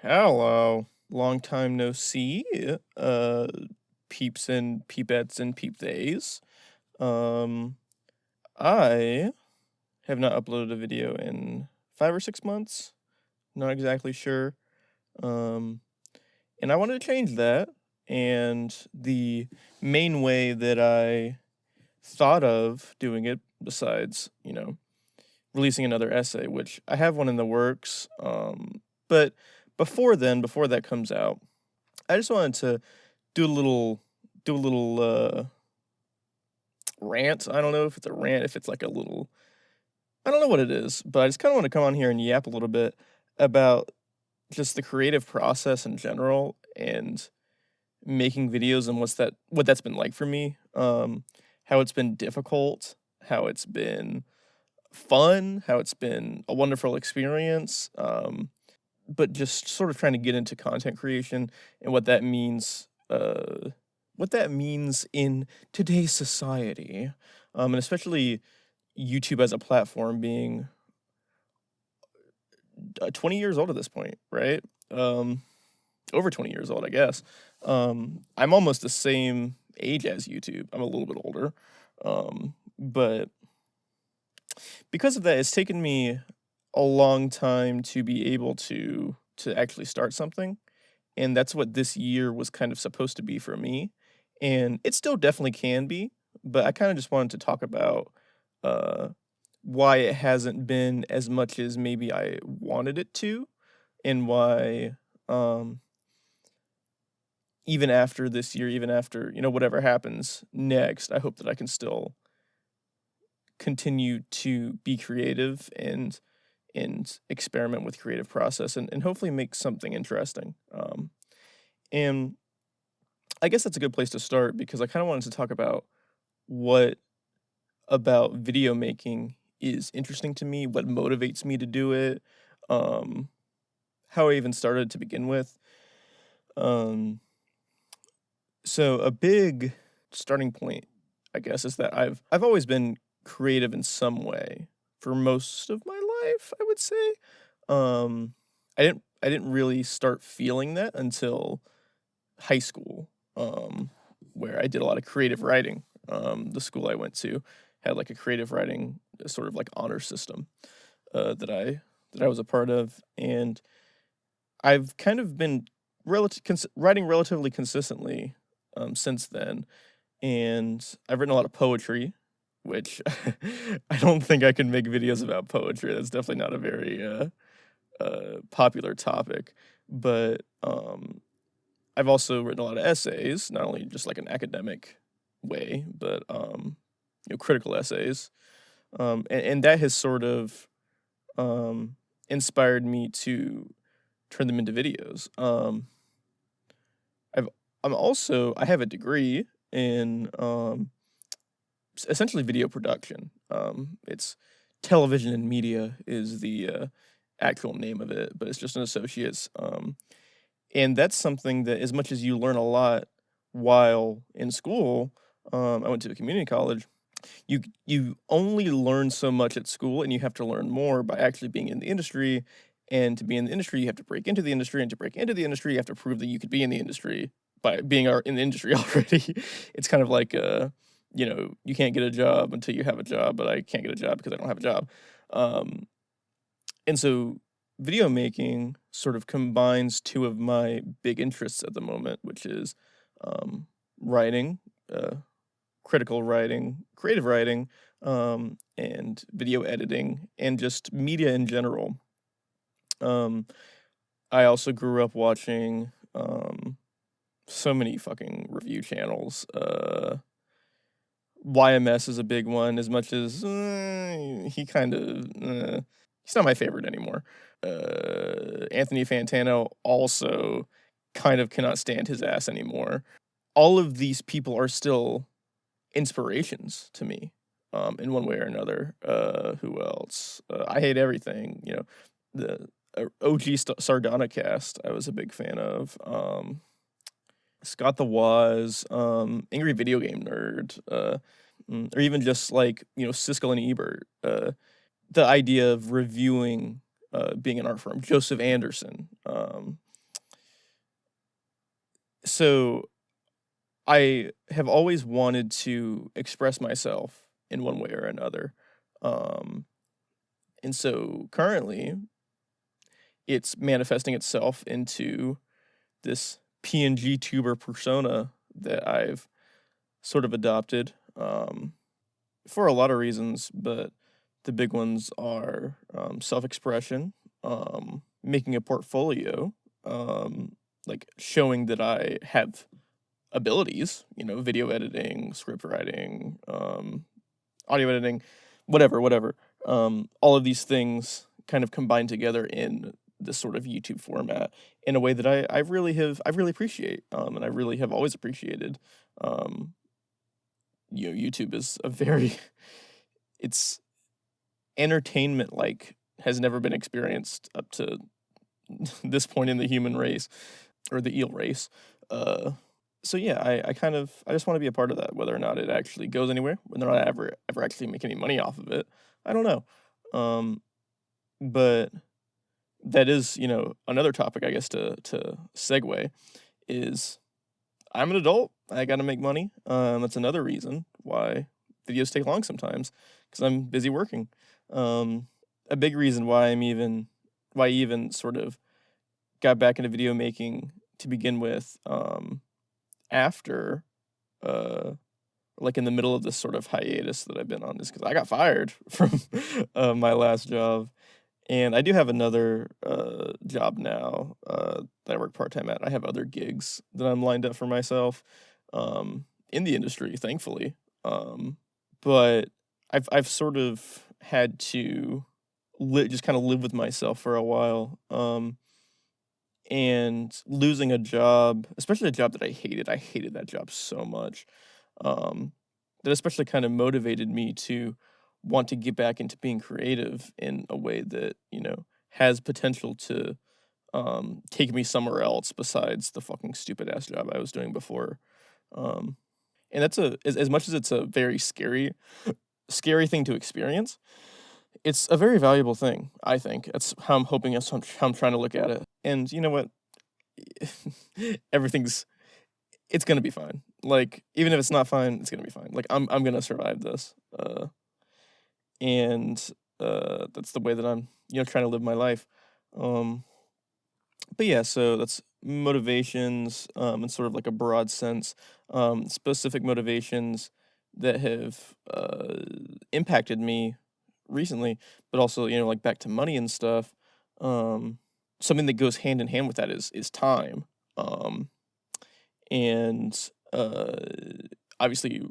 Hello. Long time no see. Uh Peeps and peepettes and peep days. Um I have not uploaded a video in 5 or 6 months. Not exactly sure. Um and I wanted to change that. And the main way that I thought of doing it, besides, releasing another essay, which I have one in the works. But before that comes out, I just wanted to do a little rant. I don't know if it's a rant, if it's like a little, I don't know what it is, but I just kind of want to come on here and yap a little bit about just the creative process in general and making videos and what that's been like for me. How it's been difficult, how it's been fun, how it's been a wonderful experience. But just sort of trying to get into content creation and what that means in today's society, and especially YouTube as a platform being 20 years old at this point, right? Um, Over 20 years old, I guess. I'm almost the same age as YouTube. I'm a little bit older, but because of that, it's taken me a long time to be able to actually start something, and that's what this year was kind of supposed to be for me, and it still definitely can be, but I kinda just wanted to talk about, uh, why it hasn't been as much as maybe I wanted it to, and why, um, even after this year, even after, whatever happens next, I hope that I can still continue to be creative and experiment with creative process and hopefully make something interesting. And I guess that's a good place to start because I kind of wanted to talk about what about video making is interesting to me, what motivates me to do it, um, how I even started to begin with. Um, so a big starting point, I guess, is that I've always been creative in some way for most of my life, I would say. Um, I didn't really start feeling that until high school, where I did a lot of creative writing. The school I went to had like a creative writing sort of like honor system that I was a part of, and I've kind of been writing relatively consistently since then. And I've written a lot of poetry, which I don't think I can make videos about poetry. That's definitely not a very popular topic, but I've also written a lot of essays, not only just like an academic way, but critical essays, and that has sort of um, inspired me to turn them into videos. I've I have a degree in essentially video production. It's television and media is the actual name of it, but it's just an associate's. And that's something that, as much as you learn a lot while in school, I went to a community college. You only learn so much at school, and you have to learn more by actually being in the industry. And to be in the industry, you have to break into the industry, and to break into the industry, you have to prove that you could be in the industry by being in the industry already. It's kind of like you can't get a job until you have a job, but I can't get a job because I don't have a job. Um, and so video making sort of combines two of my big interests at the moment, which is um, writing, uh, critical writing, creative writing, and video editing, and just media in general. Um, I also grew up watching so many fucking review channels. YMS is a big one, as much as he kind of he's not my favorite anymore. Anthony Fantano also kind of cannot stand his ass anymore. All of these people are still inspirations to me, in one way or another. Who else? I Hate Everything. The OG Sardana cast. I was a big fan of. Scott the Woz, Angry Video Game Nerd, or even just like Siskel and Ebert. The idea of reviewing being an art form. Joseph Anderson. So I have always wanted to express myself in one way or another. Um, and so currently it's manifesting itself into this PNG tuber persona that I've sort of adopted for a lot of reasons, but the big ones are self expression, making a portfolio, like showing that I have abilities, video editing, script writing, audio editing, whatever. All of these things kind of combined together in this sort of YouTube format in a way that I really appreciate, and I really have always appreciated. Um, YouTube is a very it's entertainment like has never been experienced up to this point in the human race or the eel race. Uh, so yeah, I just want to be a part of that, whether or not it actually goes anywhere, whether or not I ever actually make any money off of it. I don't know. Um, but that is, another topic I guess to segue is I'm an adult. I got to make money. That's another reason why videos take long sometimes because I'm busy working. Um, a big reason why I even sort of got back into video making to begin with, after uh like in the middle of this sort of hiatus that I've been on is because I got fired from my last job. And I do have another job now that I work part time at. I have other gigs that I'm lined up for myself in the industry, thankfully. Um, but I've sort of had to just kind of live with myself for a while. And losing a job, especially a job that I hated that job so much. Um, that especially kind of motivated me to want to get back into being creative in a way that, has potential to take me somewhere else besides the fucking stupid ass job I was doing before. Um, and that's as much as it's a very scary thing to experience, it's a very valuable thing, I think. That's how I'm hoping that's how I'm trying to look at it. And you know what? Everything's it's gonna be fine. Like, even if it's not fine, it's gonna be fine. Like, I'm gonna survive this. And that's the way that I'm, trying to live my life. Um, but yeah, so that's motivations, in sort of like a broad sense. Specific motivations that have impacted me recently, but also, like back to money and stuff. Um, something that goes hand in hand with that is time. Um, and obviously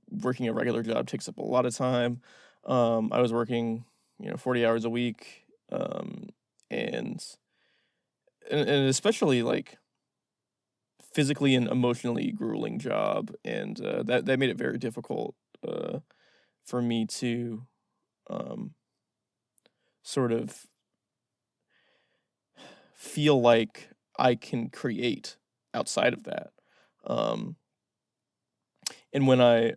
working a regular job takes up a lot of time. I was working 40 hours a week, and and especially like physically and emotionally grueling job, and that made it very difficult uh, for me to um, sort of feel like I can create outside of that. Um, and when I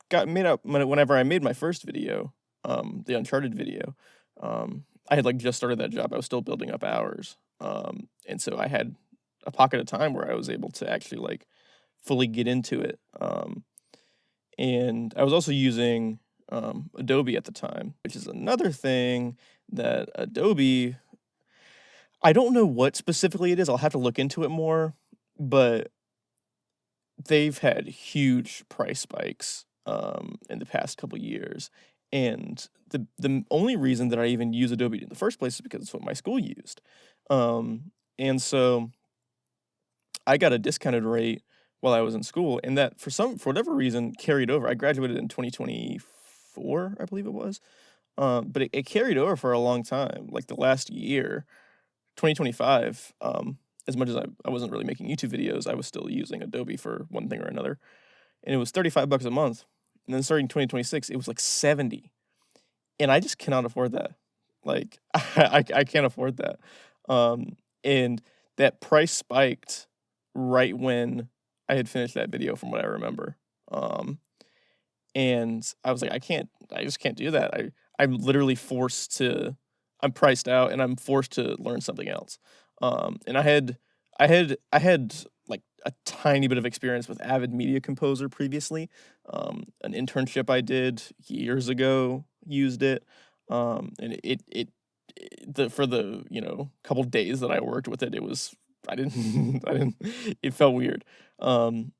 got made up whenever I made my first video, the Uncharted video, I had like just started that job. I was still building up hours. And so I had a pocket of time where I was able to actually like fully get into it. And I was also using Adobe at the time, which is another thing that Adobe, I don't know what specifically it is. I'll have to look into it more, but they've had huge price spikes in the past couple years, and the only reason that I even use Adobe in the first place is because it's what my school used, and so I got a discounted rate while I was in school, and that for whatever reason carried over. I graduated in 2024, I believe it was, but it carried over for a long time, like the last year, 2025. As much as I wasn't really making YouTube videos, I was still using Adobe for one thing or another, and it was $35 a month. And then starting 2026, it was like 70, and I just cannot afford that. Like I can't afford that. And that price spiked right when I had finished that video, from what I remember. Um, and I was like, I just can't do that. I'm literally forced to. I'm priced out, and I'm forced to learn something else. And I had like a tiny bit of experience with Avid Media Composer previously. An internship I did years ago used it, and the for the couple days that I worked with it, it was I didn't I didn't it felt weird. Um,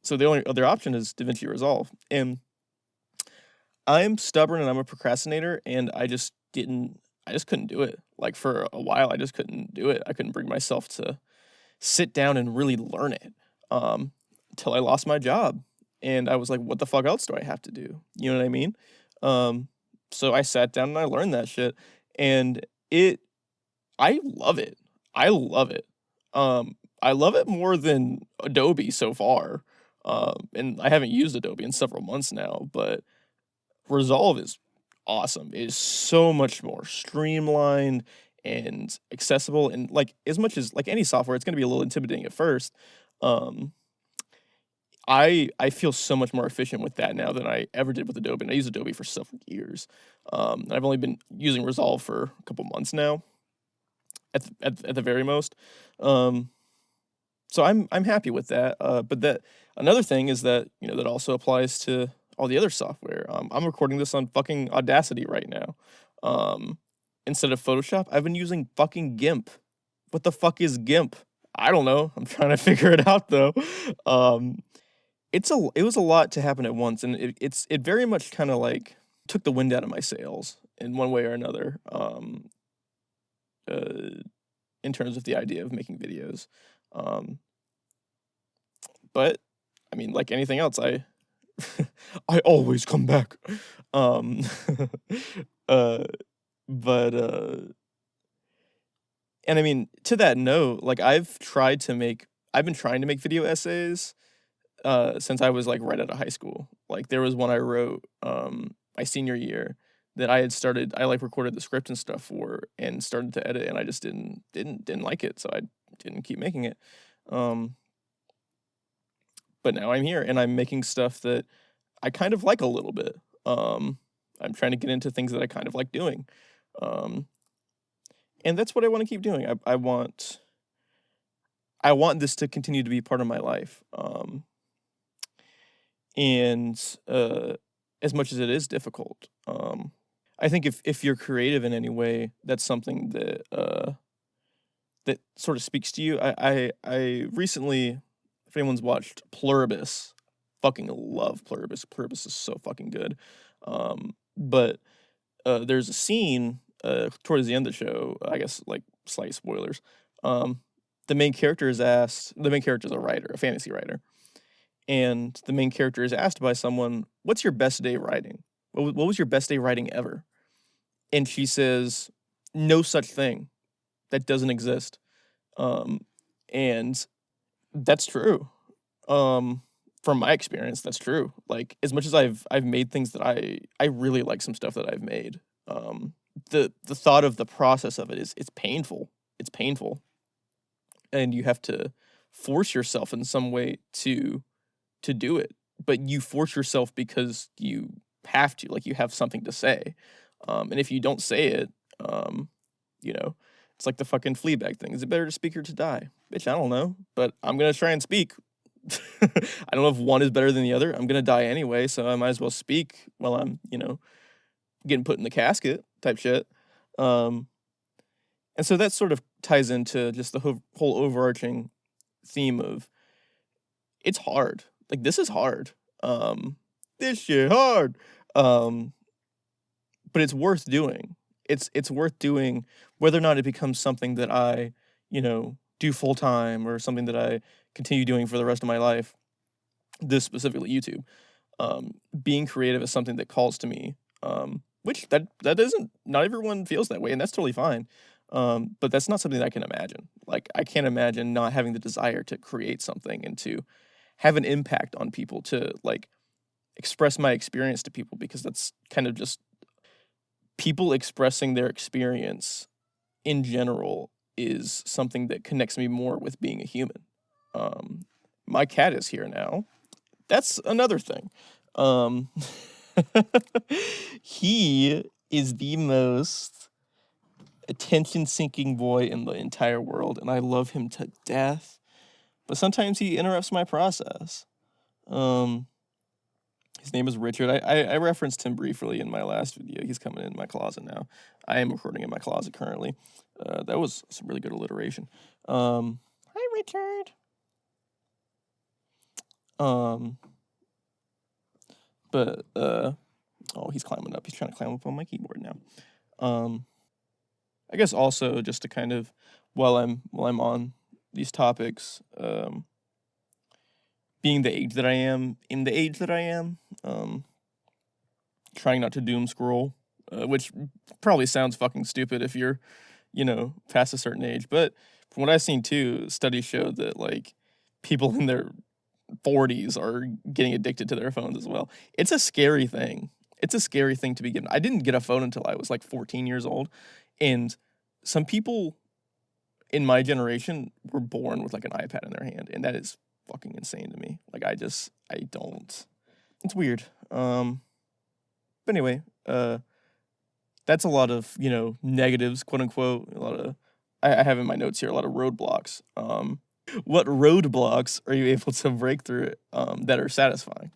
so the only other option is DaVinci Resolve, and I'm stubborn and I'm a procrastinator, and I just couldn't do it. Like for a while, I just couldn't do it. I couldn't bring myself to sit down and really learn it, um, until I lost my job, and I was like, "What the fuck else do I have to do?" You know what I mean? Um, so I sat down and I learned that shit, and it I love it. I love it. I love it more than Adobe so far, and I haven't used Adobe in several months now, but Resolve is awesome. It is so much more streamlined and accessible, and, like, as much as like any software, it's gonna be a little intimidating at first. Um, I feel so much more efficient with that now than I ever did with Adobe, and I used Adobe for several years. And I've only been using Resolve for a couple months now at the very most. Um, so I'm happy with that. But that another thing is that that also applies to all the other software. I'm recording this on fucking Audacity right now. Um, Instead of Photoshop, I've been using fucking GIMP. What the fuck is GIMP? I don't know. I'm trying to figure it out though. Um, it was a lot to happen at once, and it very much kind of like took the wind out of my sails in one way or another. Uh, in terms of the idea of making videos. Um, but I mean, like anything else, I always come back. Um, uh, but and I mean, to that note, like I've been trying to make video essays since I was like right out of high school. Like there was one I wrote my senior year that I like recorded the script and stuff for and started to edit, and I just didn't like it, so I didn't keep making it. Um but now I'm here and I'm making stuff that I kind of like a little bit. Um I'm trying to get into things that I kind of like doing. Um and that's what I want to keep doing. I want this to continue to be part of my life. And as much as it is difficult, I think if you're creative in any way, that's something that sort of speaks to you. I recently, if anyone's watched Pluribus, fucking love Pluribus. Pluribus is so fucking good. But there's a scene towards the end of the show. I guess like slight spoilers. Um, the main character is a writer, a fantasy writer, and the main character is asked by someone, "What's your best day writing? What was your best day writing ever?" And she says, "No such thing. That doesn't exist." Um, and that's true. Um, from my experience, that's true. Like as much as I've made things that I really like some stuff that I've made. The thought of the process of it is it's painful. It's painful, and you have to force yourself in some way to do it, but you force yourself because you have to, like, you have something to say, and if you don't say it, um, you know, it's like the fucking Fleabag thing, "Is it better to speak or to die?" Bitch, I don't know, but I'm gonna try and speak. I don't know if one is better than the other, I'm gonna die anyway, so I might as well speak while I'm, getting put in the casket type shit, um, and so that sort of ties into just the whole overarching theme of it's hard. Like this is hard. Um, this shit hard. Um, but it's worth doing. It's worth doing whether or not it becomes something that I, do full time or something that I continue doing for the rest of my life. This specifically YouTube. Being creative is something that calls to me. Which that isn't not everyone feels that way, and that's totally fine. But that's not something that I can imagine. Like I can't imagine not having the desire to create something and to have an impact on people, to like express my experience to people, because that's kind of just people expressing their experience in general is something that connects me more with being a human. Um, my cat is here now. That's another thing. Um, he is the most attention-seeking boy in the entire world, and I love him to death. But sometimes he interrupts my process. Um, his name is Richard. I referenced him briefly in my last video. He's coming in my closet now. I am recording in my closet currently. That was some really good alliteration. Hi, Richard. But oh, he's climbing up. He's trying to climb up on my keyboard now. I guess also just to kind of while I'm on these topics, being the age that I am, in the age that I am, trying not to doom scroll, which probably sounds fucking stupid if you're, past a certain age. But from what I've seen too, studies show that like people in their 40s are getting addicted to their phones as well. It's a scary thing. It's a scary thing to be given. I didn't get a phone until I was like 14 years old. And some people in my generation were born with like an iPad in their hand. And that is fucking insane to me. Like I don't. It's weird. But anyway, that's a lot of, negatives, quote unquote. A lot of, I have in my notes here, a lot of roadblocks. What roadblocks are you able to break through that are satisfying?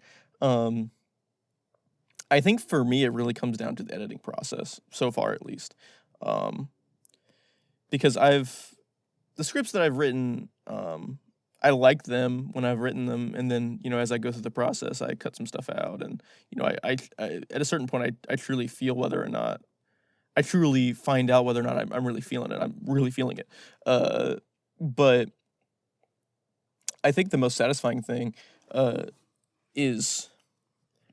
I think for me, it really comes down to the editing process, so far at least. Because the scripts that I've written, I like them when I've written them, and then, as I go through the process, I cut some stuff out, and, I at a certain point, I truly feel whether or not, I truly find out whether or not I'm really feeling it. I'm really feeling it. But I think the most satisfying thing is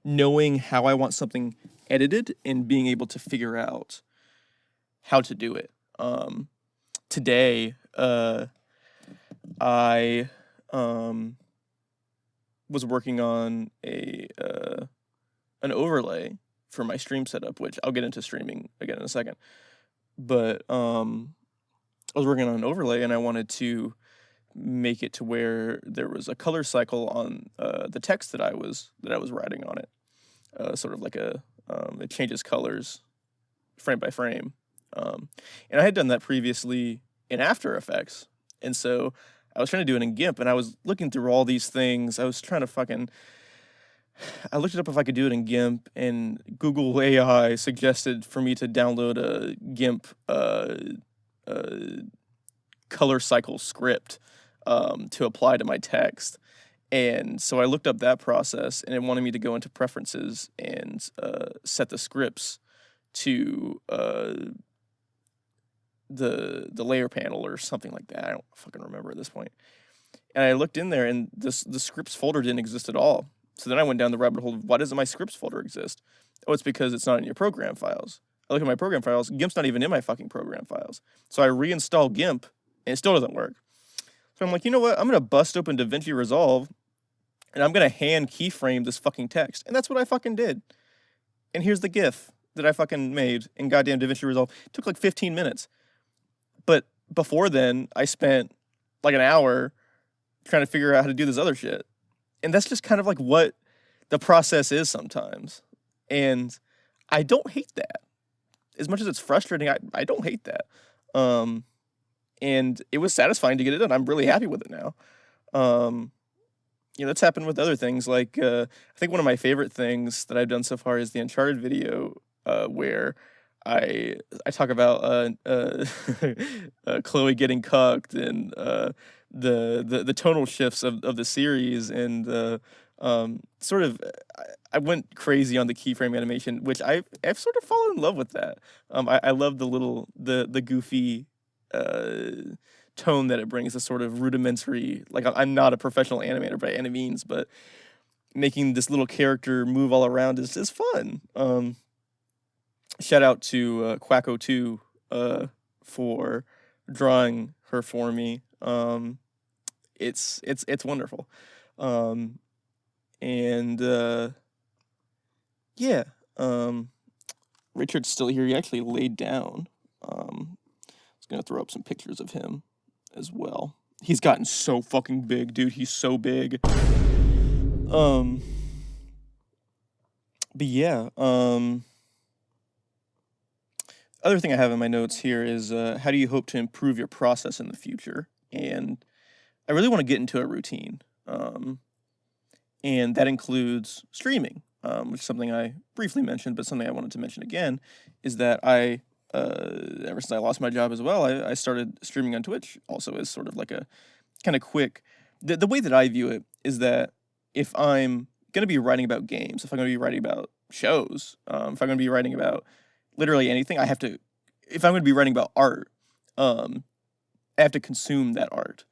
knowing how I want something edited and being able to figure out how to do it. Today, I was working on an overlay for my stream setup, which I'll get into streaming again in a second. But I was working on an overlay, and I wanted to make it to where there was a color cycle on the text that I was writing on it, sort of like it changes colors frame by frame. And I had done that previously in After Effects, and so I was trying to do it in GIMP, and I was looking through all these things. I was trying to I looked it up if I could do it in GIMP, and Google AI suggested for me to download a GIMP color cycle script to apply to my text. And so I looked up that process, and it wanted me to go into preferences and set the scripts to the layer panel or something like that. I don't fucking remember at this point. And I looked in there, and the scripts folder didn't exist at all. So then I went down the rabbit hole of why doesn't my scripts folder exist? Oh, it's because it's not in your program files. I look at my program files, GIMP's not even in my fucking program files. So I reinstall GIMP, and it still doesn't work. So I'm like, you know what? I'm going to bust open DaVinci Resolve, and I'm going to hand keyframe this fucking text. And that's what I fucking did. And here's the GIF that I fucking made in goddamn DaVinci Resolve. It took like 15 minutes. But before then, I spent like an hour trying to figure out how to do this other shit. And that's just kind of like what the process is sometimes. And I don't hate that. As much as it's frustrating, I don't hate that. And it was satisfying to get it done. I'm really happy with it now. That's happened with other things. Like, I think one of my favorite things that I've done so far is the Uncharted video, where I talk about Chloe getting cucked and the tonal shifts of the series, and sort of I went crazy on the keyframe animation, which I've sort of fallen in love with that. I love the goofy tone that it brings, a sort of rudimentary, like I'm not a professional animator by any means, but making this little character move all around is fun. Shout out to Quacko2 for drawing her for me. It's wonderful. Yeah. Richard's still here. He actually laid down. I was gonna throw up some pictures of him as well. He's gotten so fucking big, dude. He's so big. But yeah. other thing I have in my notes here is how do you hope to improve your process in the future? And I really want to get into a routine. And that includes streaming, which is something I briefly mentioned, but something I wanted to mention again is that ever since I lost my job as well, I started streaming on Twitch also as sort of like a kind of quick. The way that I view it is that if I'm going to be writing about games, if I'm going to be writing about shows, if I'm going to be writing about literally anything, I have to, if I'm going to be writing about art, um, I have to consume that art.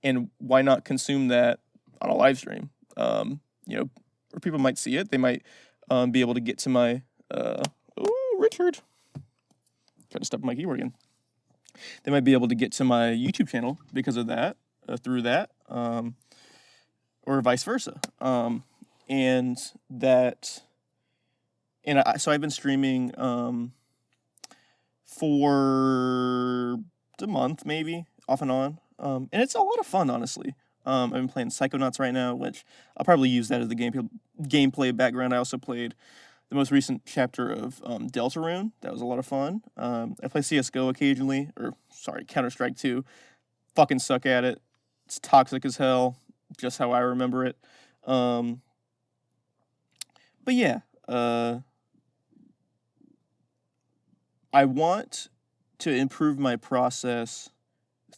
And why not consume that on a live stream? Where people might see it, they might be able to get to my. Oh, Richard. Trying to step on my keyboard again. They might be able to get to my YouTube channel because of that, through that, or vice versa. And that. So I've been streaming for a month, maybe, off and on. And it's a lot of fun, honestly. I've been playing Psychonauts right now, which I'll probably use that as the gameplay background. I also played the most recent chapter of Deltarune. That was a lot of fun. I play CSGO occasionally, Counter-Strike 2. Fucking suck at it. It's toxic as hell, just how I remember it. But yeah, I want to improve my process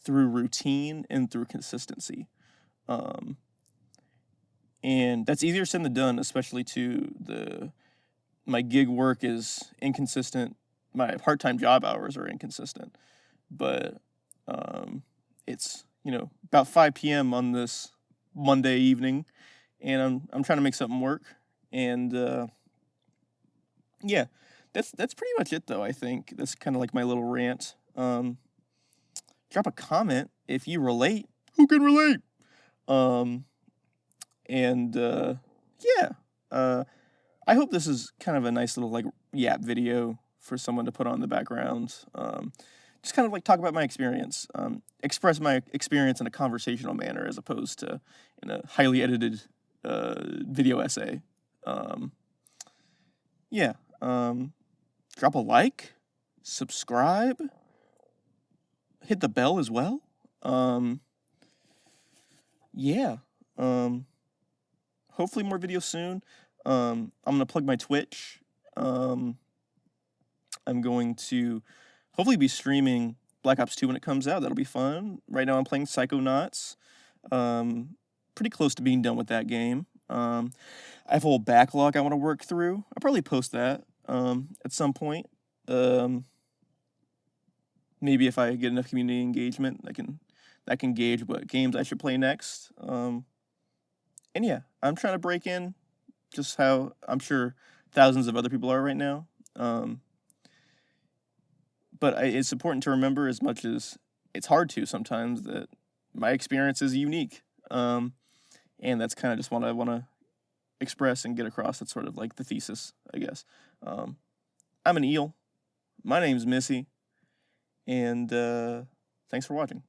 through routine and through consistency. And that's easier said than done, especially my gig work is inconsistent. My part-time job hours are inconsistent, but it's about 5 p.m. on this Monday evening, and I'm trying to make something work. And yeah, that's pretty much it, though. I think that's kind of like my little rant. Drop a comment if you relate. Who can relate? Yeah. I hope this is kind of a nice little like yap video for someone to put on the background. Just kind of like talk about my experience, express my experience in a conversational manner as opposed to in a highly edited video essay. Yeah. Drop a like, subscribe, hit the bell as well. Yeah. Hopefully more videos soon. I'm gonna plug my Twitch. I'm going to hopefully be streaming Black Ops 2 when it comes out. That'll be fun. Right now I'm playing Psychonauts. Pretty close to being done with that game. I have a whole backlog I want to work through. I'll probably post that at some point. Maybe if I get enough community engagement, that can gauge what games I should play next. And yeah, I'm trying to break in just how I'm sure thousands of other people are right now. But it's important to remember, as much as it's hard to sometimes, that my experience is unique. And that's kind of just what I want to express and get across. That's sort of like the thesis, I guess. I'm an eel. My name's Missy. And thanks for watching.